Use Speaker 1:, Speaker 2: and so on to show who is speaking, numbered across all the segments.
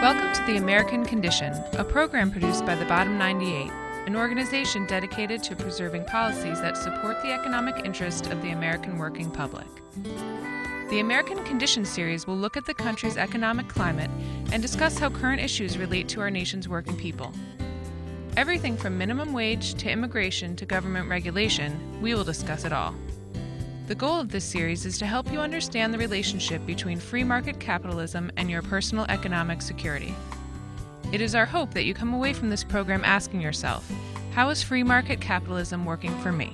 Speaker 1: Welcome to The American Condition, a program produced by the Bottom 98, an organization dedicated to preserving policies that support the economic interest of the American working public. The American Condition series will look at the country's economic climate and discuss how current issues relate to our nation's working people. Everything from minimum wage to immigration to government regulation, we will discuss it all. The goal of this series is to help you understand the relationship between free market capitalism and your personal economic security. It is our hope that you come away from this program asking yourself, how is free market capitalism working for me?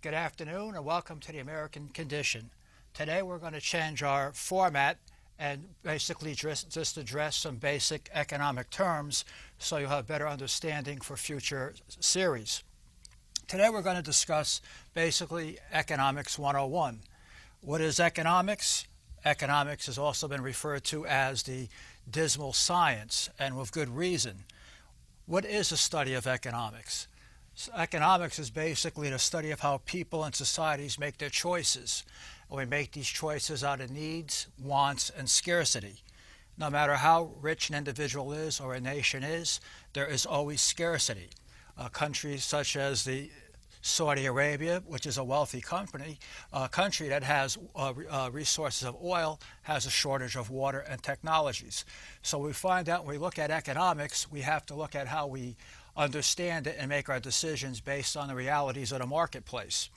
Speaker 2: Good afternoon and welcome to the American Condition. Today we're going to change our format and basically just address some basic economic terms so you'll have better understanding for future series. Today we're going to discuss basically Economics 101. What is economics? Economics has also been referred to as the dismal science, and with good reason. What is a study of economics? Economics is basically the study of how people and societies make their choices. And we make these choices out of needs, wants, and scarcity. No matter how rich an individual is or a nation is, there is always scarcity. Countries such as the Saudi Arabia, which is a wealthy country that has resources of oil, has a shortage of water and technologies. So we find out when we look at economics, we have to look at how we understand it and make our decisions based on the realities of the marketplace.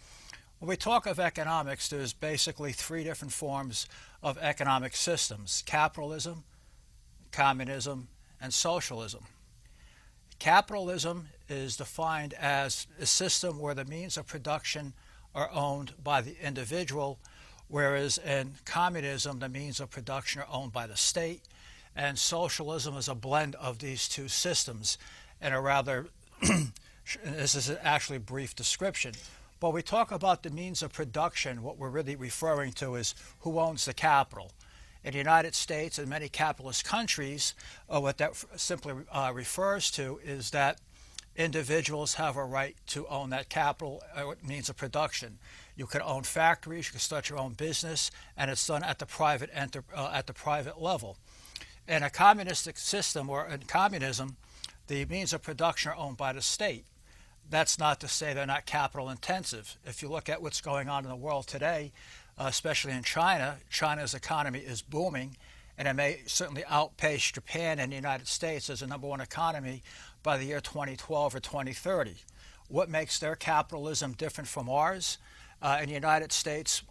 Speaker 2: When we talk of economics, there's basically three different forms of economic systems: capitalism, communism, and socialism. Capitalism is defined as a system where the means of production are owned by the individual, whereas in communism, the means of production are owned by the state, and socialism is a blend of these two systems in a rather, this is actually a brief description. But we talk about the means of production, what we're really referring to is who owns the capital. In the United States and many capitalist countries, what that simply refers to is that individuals have a right to own that capital means of production. You can own factories, you can start your own business, and it's done at the private level. In a communistic system or in communism, the means of production are owned by the state. That's not to say they're not capital intensive. If you look at what's going on in the world today, especially in China, China's economy is booming, and it may certainly outpace Japan and the United States as the number one economy by the year 2012 or 2030. What makes their capitalism different from ours? In the United States,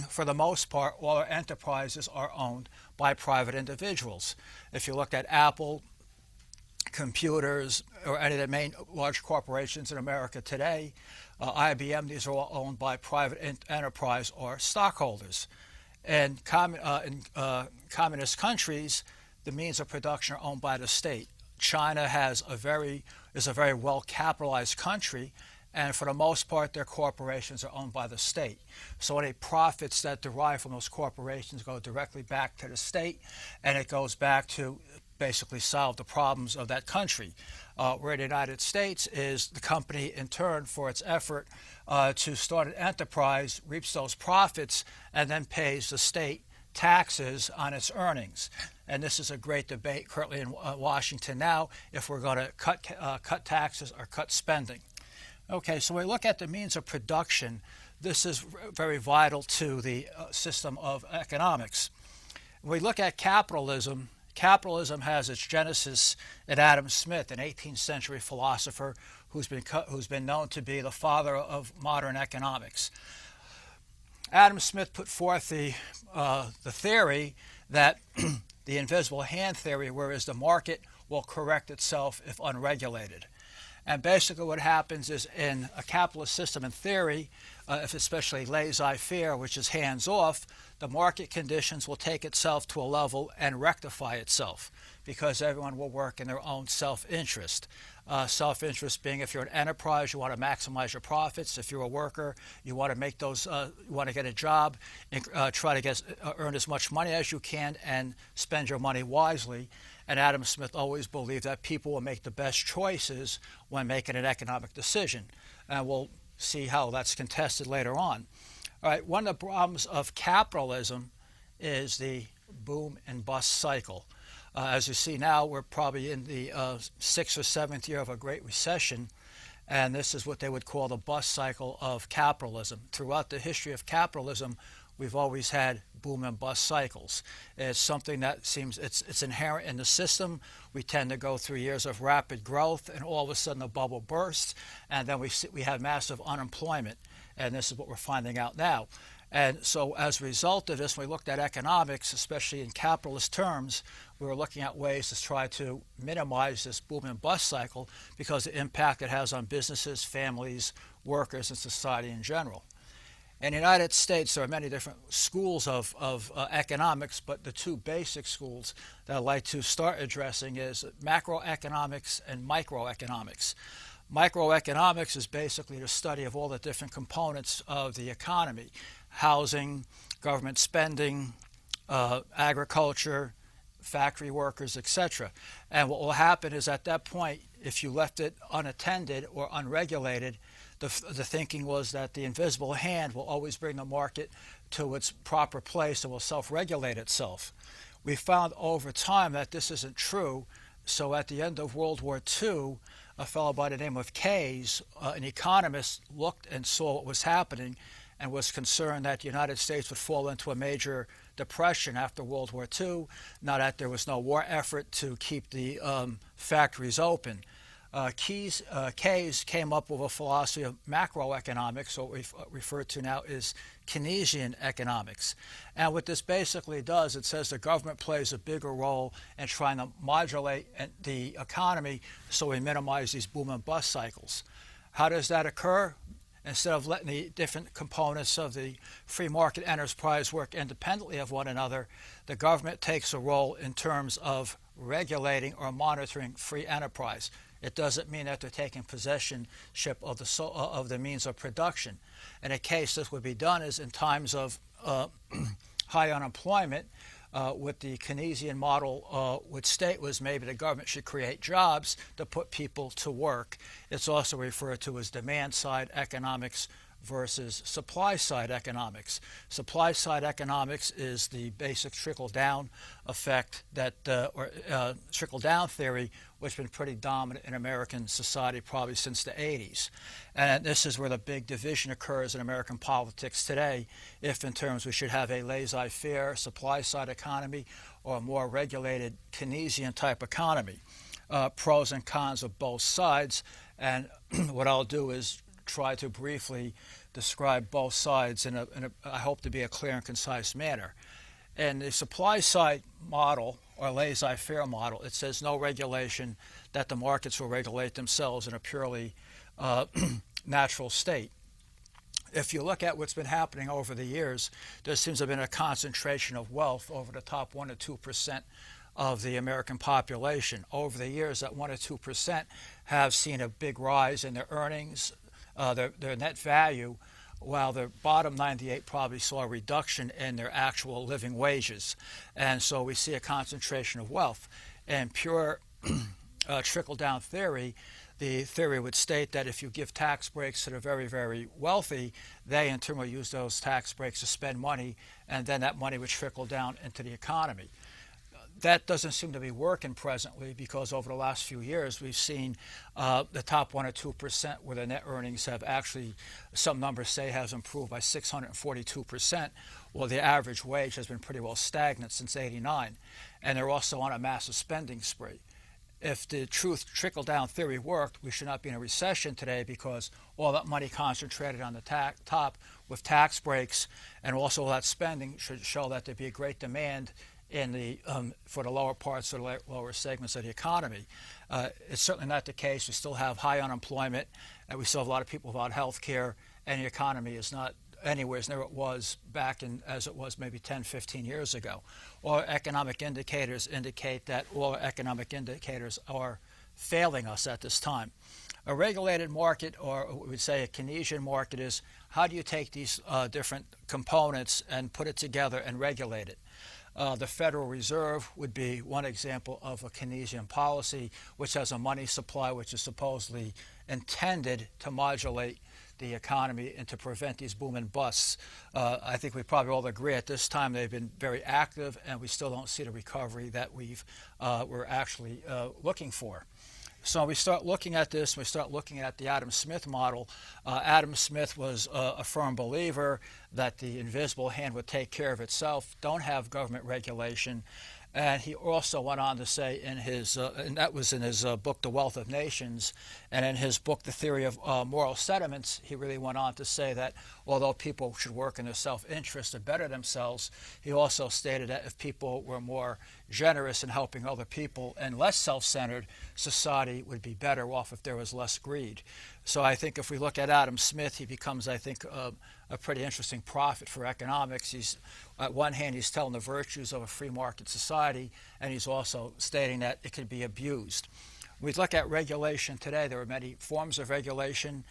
Speaker 2: for the most part, all our enterprises are owned by private individuals. If you look at Apple, computers, or any of the main large corporations in America today, IBM, these are all owned by private enterprise or stockholders. In communist countries, the means of production are owned by the state. China is a very well capitalized country, and for the most part their corporations are owned by the state. So any profits that derive from those corporations go directly back to the state, and it goes back to basically solve the problems of that country. Where the United States is the company in turn for its effort to start an enterprise, reaps those profits, and then pays the state taxes on its earnings. And this is a great debate currently in Washington now, if we're going to cut taxes or cut spending. Okay, so when we look at the means of production, this is very vital to the system of economics. When we look at capitalism, capitalism has its genesis in Adam Smith, an 18th century philosopher who's been known to be the father of modern economics. Adam Smith put forth the theory that the invisible hand theory, whereas the market will correct itself if unregulated. And basically what happens is in a capitalist system in theory, if especially laissez-faire, which is hands-off, the market conditions will take itself to a level and rectify itself because everyone will work in their own self-interest. Self-interest being if you're an enterprise, you want to maximize your profits. If you're a worker, you want to make those, you want to get a job, and, try to earn as much money as you can and spend your money wisely. And Adam Smith always believed that people will make the best choices when making an economic decision. And we'll see how that's contested later on. All right, one of the problems of capitalism is the boom and bust cycle. As you see now, we're probably in the 6th or 7th year of a great recession, and this is what they would call the bust cycle of capitalism. Throughout the history of capitalism, we've always had boom and bust cycles. It's something that seems it's inherent in the system. We tend to go through years of rapid growth, and all of a sudden the bubble bursts, and then we have massive unemployment, and this is what we're finding out now. And so as a result of this, when we looked at economics, especially in capitalist terms, we were looking at ways to try to minimize this boom and bust cycle because of the impact it has on businesses, families, workers, and society in general. In the United States, there are many different schools of economics, but the two basic schools that I'd like to start addressing is macroeconomics and microeconomics. Microeconomics is basically the study of all the different components of the economy: housing, government spending, agriculture, factory workers, etc. And what will happen is at that point, if you left it unattended or unregulated, the thinking was that the invisible hand will always bring the market to its proper place and will self-regulate itself. We found over time that this isn't true. So at the end of World War II, a fellow by the name of Keyes, an economist, looked and saw what was happening and was concerned that the United States would fall into a major depression after World War II, now that there was no war effort to keep the factories open. Keyes came up with a philosophy of macroeconomics, what we refer to now as Keynesian economics. And what this basically does, it says the government plays a bigger role in trying to modulate the economy so we minimize these boom and bust cycles. How does that occur? Instead of letting the different components of the free market enterprise work independently of one another, the government takes a role in terms of regulating or monitoring free enterprise. It doesn't mean that they're taking possessionship of the means of production. In a case this would be done is in times of high unemployment, what the Keynesian model would state was maybe the government should create jobs to put people to work. It's also referred to as demand-side economics versus supply-side economics. Supply-side economics is the basic trickle-down effect or trickle-down theory, which has been pretty dominant in American society probably since the 80s. And this is where the big division occurs in American politics today, if in terms we should have a laissez-faire supply-side economy or a more regulated Keynesian type economy. Pros and cons of both sides, and what I'll do is try to briefly describe both sides in I hope to be a clear and concise manner. In the supply side model or laissez-faire model, it says no regulation, that the markets will regulate themselves in a purely natural state. If you look at what's been happening over the years, there seems to have been a concentration of wealth over the top 1 to 2% of the American population. Over the years, that 1 to 2% have seen a big rise in their earnings, their net value, while the bottom 98 probably saw a reduction in their actual living wages. And so we see a concentration of wealth. And pure trickle-down theory, the theory would state that if you give tax breaks to the very, very wealthy, they in turn will use those tax breaks to spend money, and then that money would trickle down into the economy. That doesn't seem to be working presently because over the last few years we've seen the top 1 or 2% where the net earnings have actually, some numbers say, has improved by 642%. Well, the average wage has been pretty well stagnant since '89, and they're also on a massive spending spree. If the truth trickle-down theory worked, we should not be in a recession today because all that money concentrated on the top with tax breaks and also all that spending should show that there'd be a great demand in the for the lower parts or the lower segments of the economy. It's certainly not the case. We still have high unemployment, and we still have a lot of people without health care, and the economy is not anywhere as near it was back in as it was maybe 10, 15 years ago. All economic indicators indicate that all economic indicators are failing us at this time. A regulated market, or we would say a Keynesian market, is how do you take these different components and put it together and regulate it? The Federal Reserve would be one example of a Keynesian policy, which has a money supply which is supposedly intended to modulate the economy and to prevent these boom and busts. I think we probably all agree at this time they've been very active, and we still don't see the recovery that we're actually looking for. So we start looking at this, we start looking at the Adam Smith model. Adam Smith was a firm believer that the invisible hand would take care of itself, don't have government regulation. And he also went on to say in his, and that was in his book, The Wealth of Nations, and in his book, The Theory of Moral Sentiments, he really went on to say that although people should work in their self-interest to better themselves, he also stated that if people were more generous in helping other people and less self-centered, society would be better off if there was less greed. So I think if we look at Adam Smith, he becomes, I think, a pretty interesting prophet for economics. He's, at one hand, he's telling the virtues of a free market society, and he's also stating that it could be abused. When we look at regulation today, there are many forms of regulation.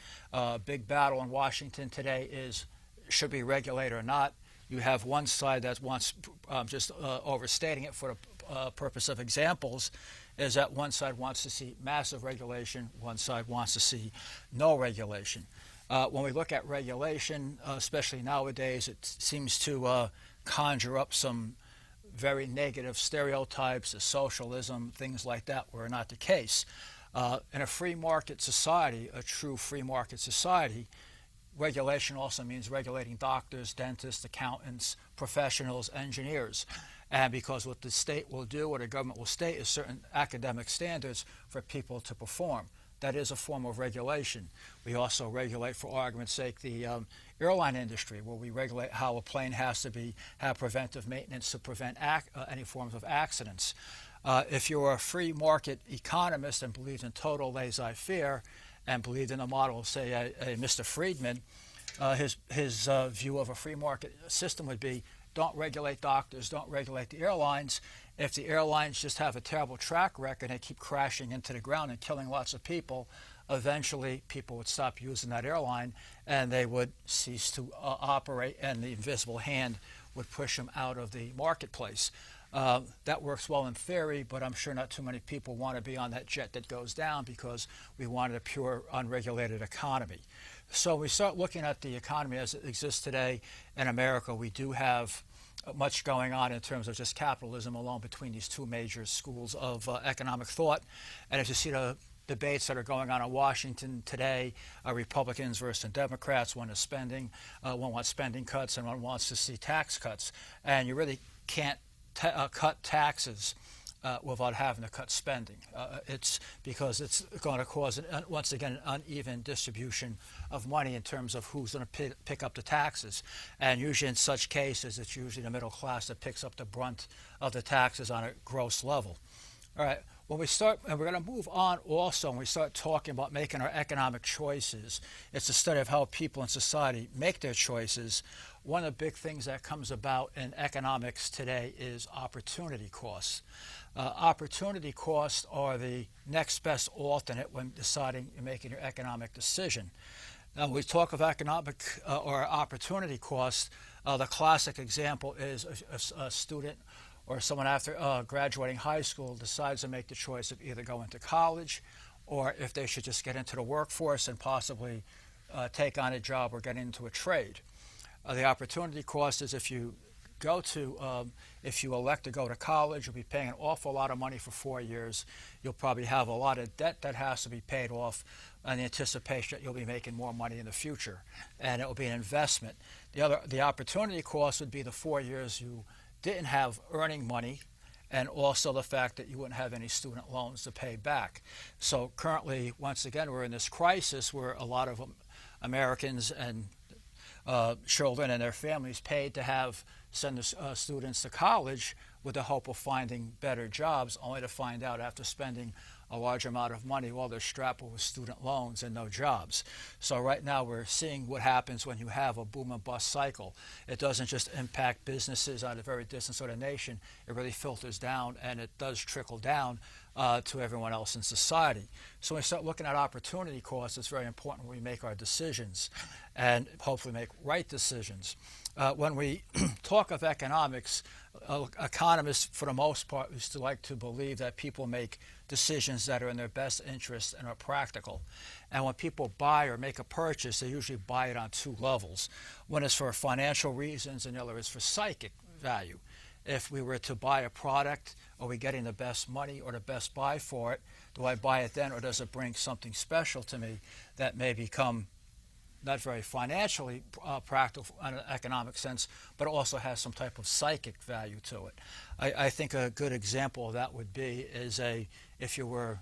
Speaker 2: Big battle in Washington today is, should we regulate or not? You have one side that wants, just overstating it for the purpose of examples, is that one side wants to see massive regulation, one side wants to see no regulation. When we look at regulation, especially nowadays, it seems to conjure up some very negative stereotypes of socialism, things like that, were not the case. In a free market society, a true free market society, regulation also means regulating doctors, dentists, accountants, professionals, engineers. And because what the state will do, or the government will state, is certain academic standards for people to perform. That is a form of regulation. We also regulate, for argument's sake, the airline industry, where we regulate how a plane has to have preventive maintenance to prevent any forms of accidents. If you're a free market economist and believe in total laissez-faire and believe in a model of, say, a Mr. Friedman, his view of a free market system would be, don't regulate doctors, don't regulate the airlines. If the airlines just have a terrible track record and keep crashing into the ground and killing lots of people, eventually people would stop using that airline and they would cease to operate, and the invisible hand would push them out of the marketplace. That works well in theory, but I'm sure not too many people want to be on that jet that goes down, because we wanted a pure, unregulated economy. So we start looking at the economy as it exists today in America. We do have much going on in terms of just capitalism alone between these two major schools of economic thought. And if you see the debates that are going on in Washington today, Republicans versus Democrats, one is spending, one wants spending cuts, and one wants to see tax cuts. And you really can't cut taxes without having to cut spending. It's because it's going to cause, once again, an uneven distribution of money in terms of who's going to pick up the taxes. And usually in such cases, it's usually the middle class that picks up the brunt of the taxes on a gross level. All right, when we start, and we're going to move on also, when we start talking about making our economic choices, it's a study of how people in society make their choices. One of the big things that comes about in economics today is opportunity costs. Opportunity costs are the next best alternate when deciding and making your economic decision. Now, when we talk of economic or opportunity costs, the classic example is a student or someone after graduating high school decides to make the choice of either going to college, or if they should just get into the workforce and possibly take on a job or get into a trade. The opportunity cost is if you elect to go to college, you'll be paying an awful lot of money for 4 years. You'll probably have a lot of debt that has to be paid off in the anticipation that you'll be making more money in the future, and it will be an investment. The opportunity cost would be the 4 years you didn't have earning money, and also the fact that you wouldn't have any student loans to pay back. So currently, once again, we're in this crisis where a lot of Americans and children and their families paid to send the students to college with the hope of finding better jobs, only to find out after spending a large amount of money while they're strapped with student loans and no jobs. So right now we're seeing what happens when you have a boom and bust cycle. It doesn't just impact businesses on a very distant sort of nation. It really filters down, and it does trickle down to everyone else in society. So when we start looking at opportunity costs, it's very important when we make our decisions and hopefully make right decisions. When we talk of economics, economists, for the most part, used to like to believe that people make decisions that are in their best interest and are practical. And when people buy or make a purchase, they usually buy it on two levels. One is for financial reasons, and the other is for psychic value. If we were to buy a product, are we getting the best money or the best buy for it? Do I buy it then, or does it bring something special to me that may become not very financially practical in an economic sense, but also has some type of psychic value to it? I think a good example of that would be if you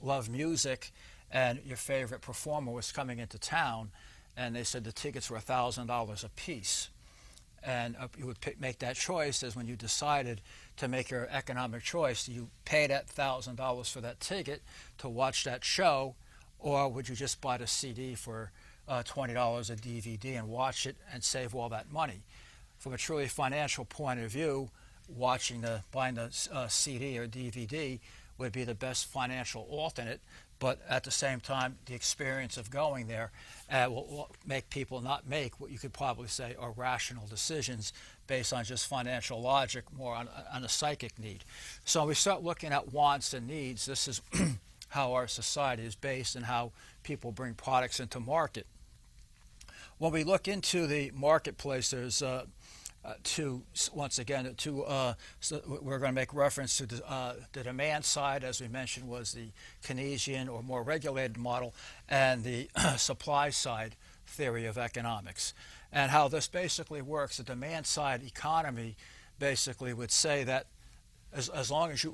Speaker 2: love music and your favorite performer was coming into town and they said the tickets were $1,000 a piece. And you would make that choice as when you decided to make your economic choice. You pay that $1,000 for that ticket to watch that show, or would you just buy the CD for $20 a DVD and watch it and save all that money? From a truly financial point of view, buying the CD or DVD would be the best financial alternate, but at the same time, the experience of going there will make people not make what you could probably say are rational decisions based on just financial logic, more on a psychic need. So we start looking at wants and needs. This is how our society is based and how people bring products into market. When we look into the marketplace, there's so we're going to make reference to the demand side, as we mentioned, was the Keynesian or more regulated model, and the supply side theory of economics. And how this basically works, the demand side economy basically would say that as long as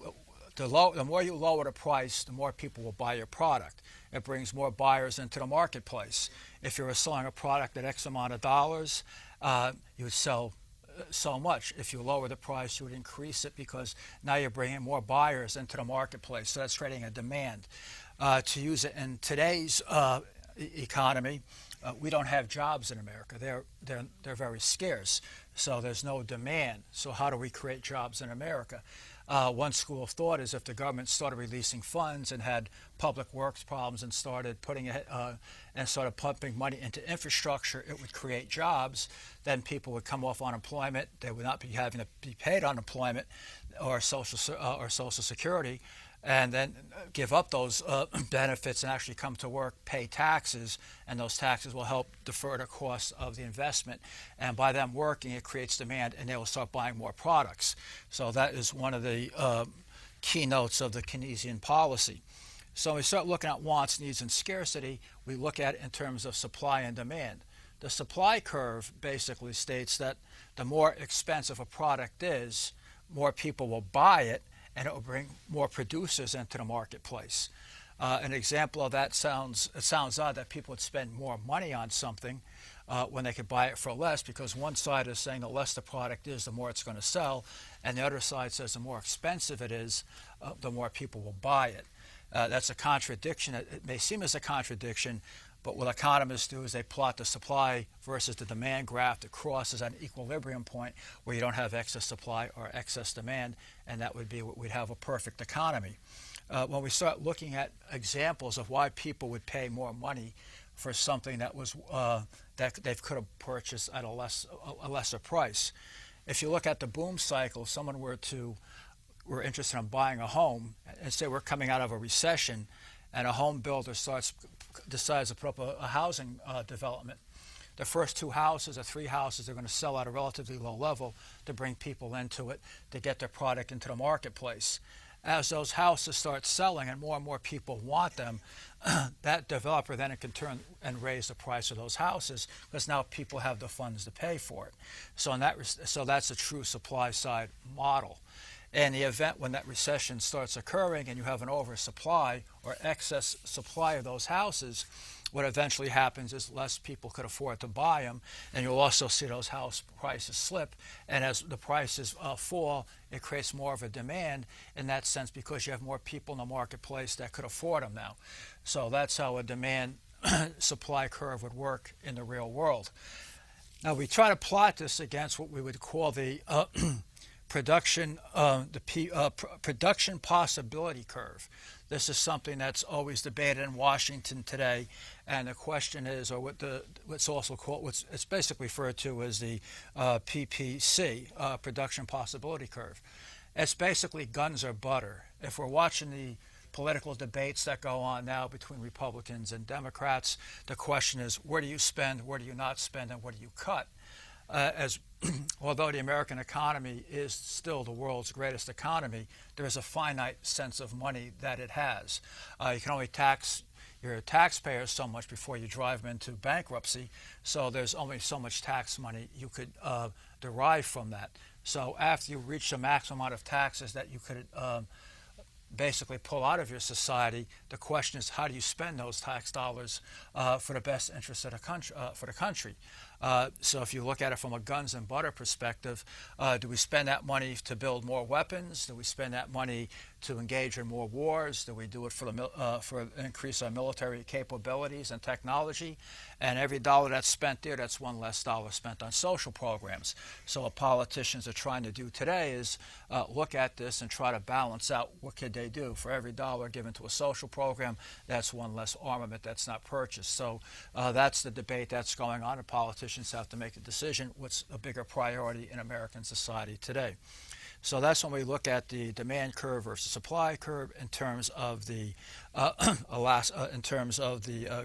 Speaker 2: the more you lower the price, the more people will buy your product. It brings more buyers into the marketplace. If you were selling a product at X amount of dollars, you would sell so much. If you lower the price, you would increase it because now you're bringing more buyers into the marketplace. So that's creating a demand. To use it in today's economy, we don't have jobs in America. They're very scarce. So there's no demand. So how do we create jobs in America? One school of thought is if the government started releasing funds and had public works problems and started pumping money into infrastructure, it would create jobs. Then people would come off unemployment. They would not be having to be paid unemployment or Social Security, and then give up those benefits and actually come to work, pay taxes, and those taxes will help defer the cost of the investment. And by them working, it creates demand, and they will start buying more products. So that is one of the keynotes of the Keynesian policy. So when we start looking at wants, needs, and scarcity, we look at it in terms of supply and demand. The supply curve basically states that the more expensive a product is, more people will buy it, and it will bring more producers into the marketplace. An example of that it sounds odd that people would spend more money on something when they could buy it for less, because one side is saying the less the product is, the more it's going to sell, and the other side says the more expensive it is, the more people will buy it. That's a contradiction. It may seem as a contradiction, but what economists do is they plot the supply versus the demand graph that crosses an equilibrium point where you don't have excess supply or excess demand, and that would be what we'd have a perfect economy. When we start looking at examples of why people would pay more money for something that they could have purchased at a lesser price. If you look at the boom cycle, if someone were interested in buying a home, and say we're coming out of a recession, and a home builder decides to put up a housing development. The first 2 houses or 3 houses are going to sell at a relatively low level to bring people into it, to get their product into the marketplace. As those houses start selling and more people want them, that developer then can turn and raise the price of those houses because now people have the funds to pay for it. So that's a true supply side model. In the event when that recession starts occurring and you have an oversupply or excess supply of those houses, what eventually happens is less people could afford to buy them, and you'll also see those house prices slip. And as the prices fall, it creates more of a demand in that sense because you have more people in the marketplace that could afford them now. So that's how a demand supply curve would work in the real world. Now we try to plot this against what we would call the production possibility curve. This is something that's always debated in Washington today, and the question is, or what's also called, it's basically referred to as the PPC, production possibility curve. It's basically guns or butter. If we're watching the political debates that go on now between Republicans and Democrats, the question is, where do you spend, where do you not spend, and what do you cut? Although the American economy is still the world's greatest economy, there is a finite sense of money that it has. You can only tax your taxpayers so much before you drive them into bankruptcy, so there's only so much tax money you could derive from that. So after you reach the maximum amount of taxes that you could basically pull out of your society, the question is, how do you spend those tax dollars for the best interest of the country, for the country? So if you look at it from a guns and butter perspective, do we spend that money to build more weapons? Do we spend that money to engage in more wars? Do we do it for increase our military capabilities and technology? And every dollar that's spent there, that's one less dollar spent on social programs. So what politicians are trying to do today is look at this and try to balance out what could they do. For every dollar given to a social program, that's one less armament that's not purchased. So that's the debate that's going on, and politicians have to make a decision what's a bigger priority in American society today. So that's when we look at the demand curve versus supply curve in terms of the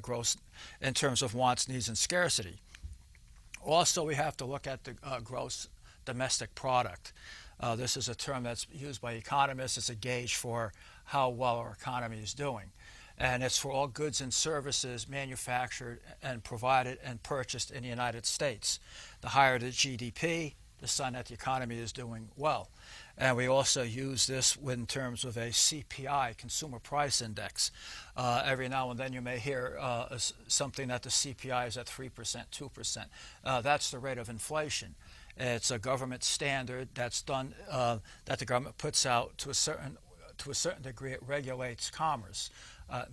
Speaker 2: gross, in terms of wants, needs, and scarcity. Also, we have to look at the gross domestic product. This is a term that's used by economists. It's a gauge for how well our economy is doing. And it's for all goods and services manufactured and provided and purchased in the United States. The higher the GDP, the sign that the economy is doing well. And we also use this in terms of a CPI, Consumer Price Index. Every now and then you may hear something that the CPI is at 3%, 2%. That's the rate of inflation. It's a government standard that's done, that the government puts out to a certain degree. It regulates commerce.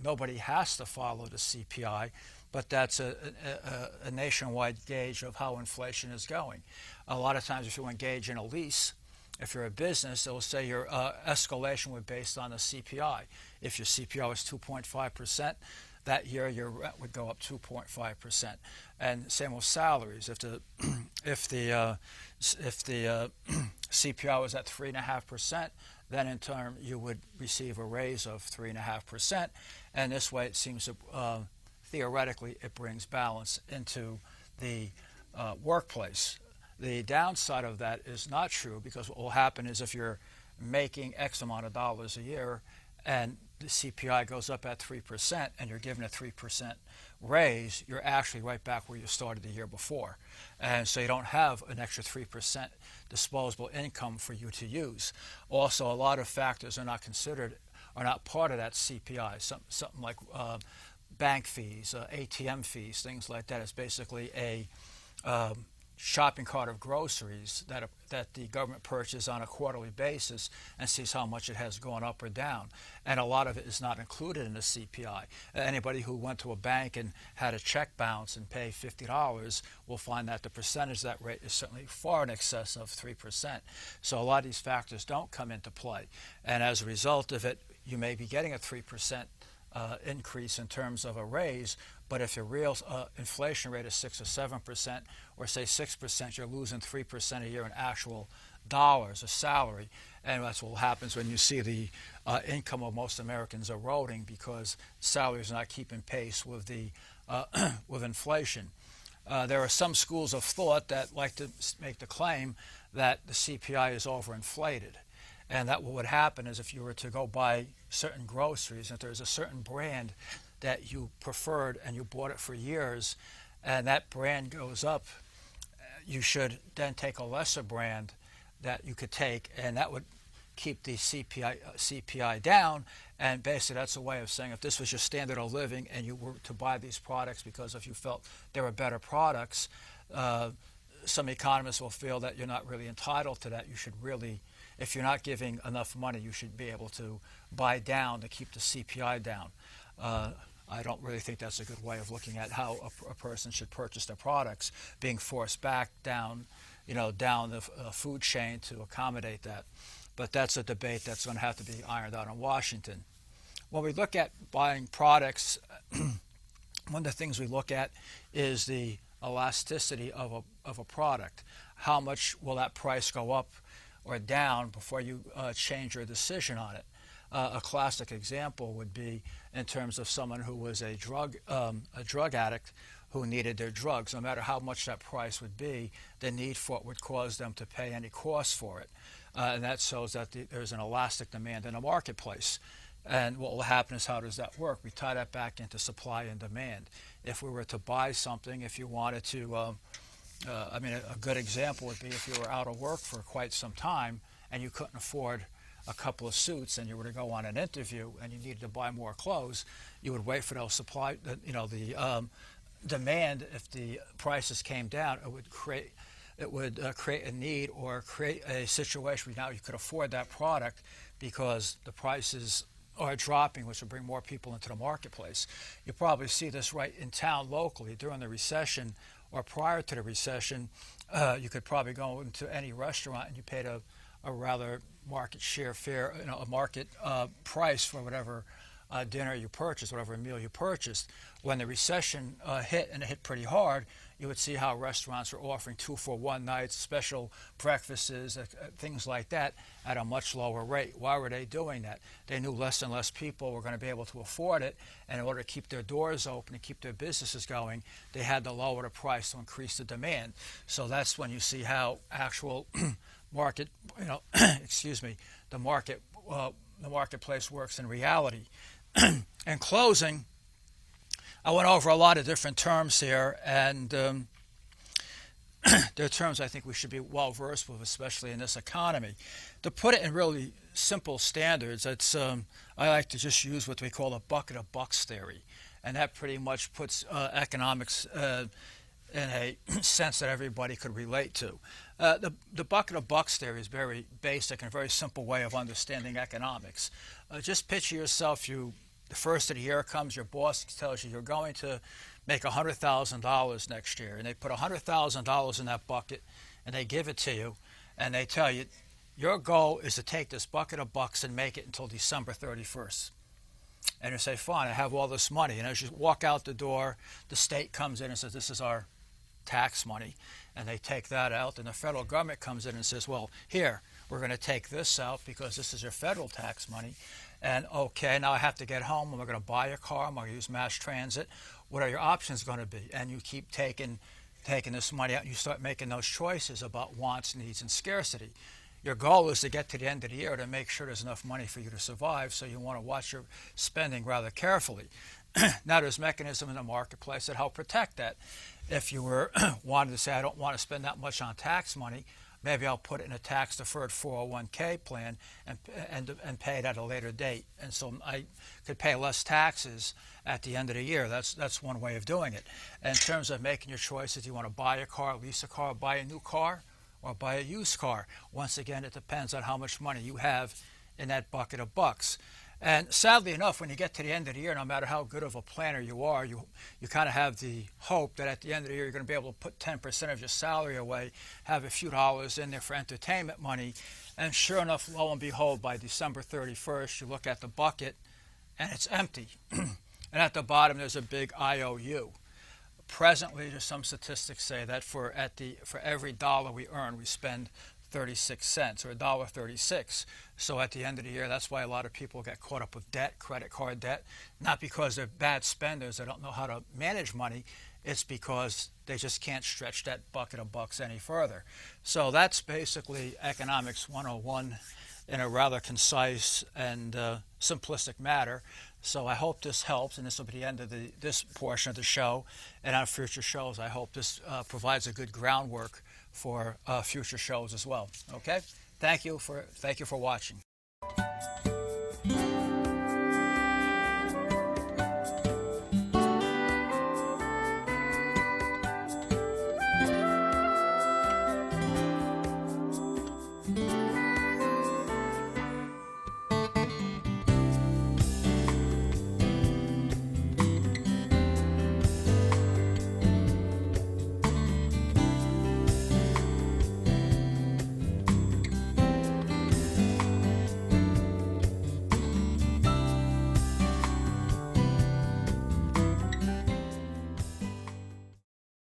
Speaker 2: Nobody has to follow the CPI, but that's a nationwide gauge of how inflation is going. A lot of times if you engage in a lease, if you're a business, it will say your escalation was based on the CPI. If your CPI was 2.5%, that year your rent would go up 2.5%. And same with salaries. If the CPI was at 3.5%, then in turn you would receive a raise of 3.5%. And this way it seems to, theoretically, it brings balance into the workplace. The downside of that is not true, because what will happen is if you're making X amount of dollars a year and the CPI goes up at 3% and you're given a 3% raise, you're actually right back where you started the year before. And so you don't have an extra 3% disposable income for you to use. Also, a lot of factors are not considered, are not part of that CPI. Something like bank fees, ATM fees, things like that. It's basically a shopping cart of groceries that the government purchases on a quarterly basis and sees how much it has gone up or down. And a lot of it is not included in the CPI. Anybody who went to a bank and had a check bounce and paid $50 will find that the percentage of that rate is certainly far in excess of 3%. So a lot of these factors don't come into play. And as a result of it, you may be getting a 3% increase in terms of a raise, but if your real inflation rate is 6 or 7%, or say 6%, you're losing 3% a year in actual dollars of salary. And that's what happens when you see the income of most Americans eroding, because salaries are not keeping pace with the with inflation. There are some schools of thought that like to make the claim that the CPI is overinflated. And that what would happen is if you were to go buy certain groceries, if there's a certain brand that you preferred and you bought it for years, and that brand goes up, you should then take a lesser brand that you could take, and that would keep the CPI down. And basically that's a way of saying if this was your standard of living and you were to buy these products because if you felt they were better products, some economists will feel that you're not really entitled to that. You should really, if you're not giving enough money, you should be able to buy down to keep the CPI down. I don't really think that's a good way of looking at how a person should purchase their products, being forced back down, down the food chain to accommodate that. But that's a debate that's going to have to be ironed out in Washington. When we look at buying products, one of the things we look at is the elasticity of a product. How much will that price go up or down before you change your decision on it? A classic example would be in terms of someone who was a drug addict who needed their drugs. No matter how much that price would be, the need for it would cause them to pay any cost for it. And that shows that there's an elastic demand in a marketplace. And what will happen is, how does that work? We tie that back into supply and demand. If we were to buy something, if you wanted to, a good example would be if you were out of work for quite some time and you couldn't afford a couple of suits and you were to go on an interview and you needed to buy more clothes, you would wait for those the demand. If the prices came down, it would create a need or create a situation where now you could afford that product because the prices are dropping, which will bring more people into the marketplace. You probably see this right in town locally during the recession or prior to the recession. You could probably go into any restaurant and you paid a rather market share fare, a market price for whatever dinner you purchased, whatever meal you purchased. When the recession hit, and it hit pretty hard, you would see how restaurants were offering 2-for-1 nights, special breakfasts, things like that at a much lower rate. Why were they doing that? They knew less and less people were going to be able to afford it, and in order to keep their doors open and keep their businesses going, they had to lower the price to increase the demand. So that's when you see how actual market, the marketplace works in reality. In closing, I went over a lot of different terms here, and they're terms I think we should be well versed with, especially in this economy. To put it in really simple standards, I like to just use what we call a bucket of bucks theory, and that pretty much puts economics in a sense that everybody could relate to. The bucket of bucks theory is very basic and a very simple way of understanding economics. Just picture yourself, the first of the year comes, your boss tells you you're going to make $100,000 next year, and they put $100,000 in that bucket and they give it to you, and they tell you your goal is to take this bucket of bucks and make it until December 31st. And you say, fine, I have all this money. And as you walk out the door, the state comes in and says, this is our tax money, and they take that out, and the federal government comes in and says, well, here, we're going to take this out because this is your federal tax money. And okay, now I have to get home. Am I going to buy a car? Am I going to use mass transit? What are your options going to be? And you keep taking this money out, and you start making those choices about wants, needs, and scarcity. Your goal is to get to the end of the year to make sure there's enough money for you to survive, so you want to watch your spending rather carefully. Now there's mechanisms in the marketplace that help protect that. If you were wanted to say, I don't want to spend that much on tax money, maybe I'll put it in a tax-deferred 401k plan and pay it at a later date. And so I could pay less taxes at the end of the year. That's one way of doing it. And in terms of making your choices, you want to buy a car, lease a car, buy a new car, or buy a used car. Once again, it depends on how much money you have in that bucket of bucks. And sadly enough, when you get to the end of the year, no matter how good of a planner you are, you kind of have the hope that at the end of the year you're going to be able to put 10% of your salary away, have a few dollars in there for entertainment money, and sure enough, lo and behold, by December 31st, you look at the bucket and it's empty. And at the bottom there's a big IOU. Presently, there's some statistics say that for every dollar we earn, we spend 36 cents, or $1.36. So at the end of the year, that's why a lot of people get caught up with debt, credit card debt, not because they're bad spenders, they don't know how to manage money. It's because they just can't stretch that bucket of bucks any further. So that's basically Economics 101 in a rather concise and simplistic matter. So I hope this helps, and this will be the end of this portion of the show. And on future shows, I hope this provides a good groundwork for future shows as well. Okay? Thank you for watching.